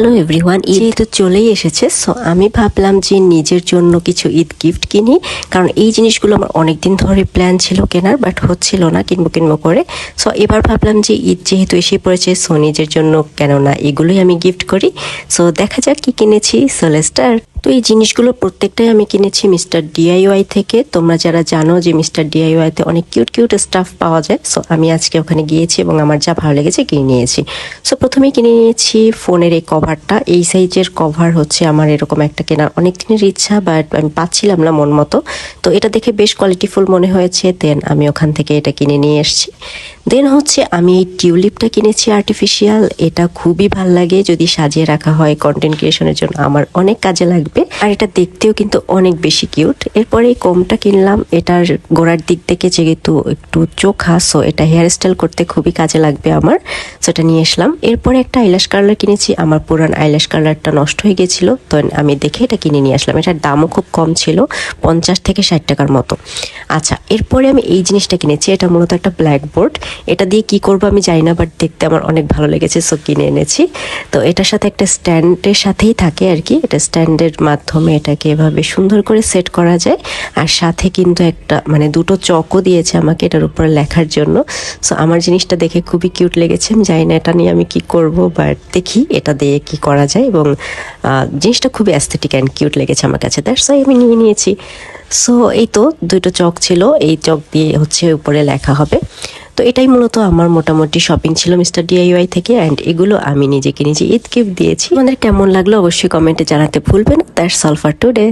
Hello everyone, Eid তো চলেই এসেছে। সো আমি ভাবলাম যে নিজের জন্য কিছু ঈদ গিফট কিনি, কারণ এই জিনিসগুলো আমার অনেকদিন ধরে প্ল্যান ছিল কেনার, বাট হচ্ছিল না কিনবো করে। সো এবার ভাবলাম যে ঈদ যেহেতু এসে পড়েছে, সো নিজের জন্য কেন না এগুলোই আমি গিফট করি। সো দেখা যাক কি কিনেছি। So let's start. তো এই জিনিসগুলো প্রত্যেকটাই আমি কিনেছি মিস্টার ডিআইওয়াই থেকে। তোমরা যারা জানো যে মিস্টার ডিআইওয়াইতে অনেক কিউট কিউট স্টাফ পাওয়া যায়, সো আমি আজকে ওখানে গিয়েছি এবং আমার যা ভালো লেগেছে কিনে নিয়েছি। সো প্রথমেই কিনে নিয়েছি ফোনের এই কভারটা। এই সাইজের কভার হচ্ছে আমার এরকম একটা কেনার অনেক দিনের ইচ্ছা, বাট আমি পাচ্ছিলাম না মন মতো। তো এটা দেখে বেশ কোয়ালিটিফুল মনে হয়েছে, দেন আমি ওখান থেকে এটা কিনে নিয়ে এসেছি। দেন হচ্ছে আমি এই টিউলিপটা কিনেছি আর্টিফিশিয়াল। এটা খুবই ভাল লাগে যদি সাজিয়ে রাখা হয়, কন্টেন্ট ক্রিয়েশনের জন্য আমার অনেক কাজে লাগবে। আর এটা দেখতেও কিন্তু অনেক বেশি কিউট। এরপরে এই কোমটা কিনলাম। এটার গোড়ার দিক থেকে যেহেতু একটু চোখা, সো এটা হেয়ার স্টাইল করতে খুবই কাজে লাগবে আমার। সো এটা নিয়ে আসলাম। এরপরে একটা আইল্যাশ কার্লার কিনেছি। আমার পুরান আইল্যাশ কার্লারটা নষ্ট হয়ে গেছিল, তো আমি দেখে এটা কিনে নিয়ে আসলাম। এটার দামও খুব কম ছিল, 50 থেকে 60 টাকার মতো। আচ্ছা, এরপরে আমি এই জিনিসটা কিনেছি। এটা মূলত একটা ব্ল্যাকবোর্ড। এটা দিয়ে কি করবো আমি জানি না, বাট দেখতে আমার অনেক ভালো লেগেছে, সো কিনে এনেছি। তো এটার সাথে একটা স্ট্যান্ডের সাথেই থাকে আর কি। এটা স্ট্যান্ডের মাধ্যমে এটাকে এভাবে সুন্দর করে সেট করা যায়। আর সাথে কিন্তু একটা মানে দুটো চকও দিয়েছে আমাকে এটার উপরে লেখার জন্য। সো আমার জিনিসটা দেখে খুবই কিউট লেগেছে। আমি জানি না এটা নিয়ে আমি কি করব, বাট দেখি এটা দিয়ে কি করা যায়। এবং জিনিসটা খুবই অ্যাস্থেটিক অ্যান্ড কিউট লেগেছে আমার কাছে, দ্যাটস ওয়াই আমি নিয়ে নিয়েছি। সো এই তো দুটো চক ছিল, এই চক দিয়ে হচ্ছে উপরে লেখা হবে। তো এটাই মূলত আমার মোটামুটি শপিং ছিল মিস্টার ডিআইওয়াই থেকে, অ্যান্ড এগুলো আমি নিজেকে নিজে ঈদ গিফট দিয়েছি। আমাদের কেমন লাগলো অবশ্যই কমেন্টে জানাতে ভুলবেন না। That's all for today.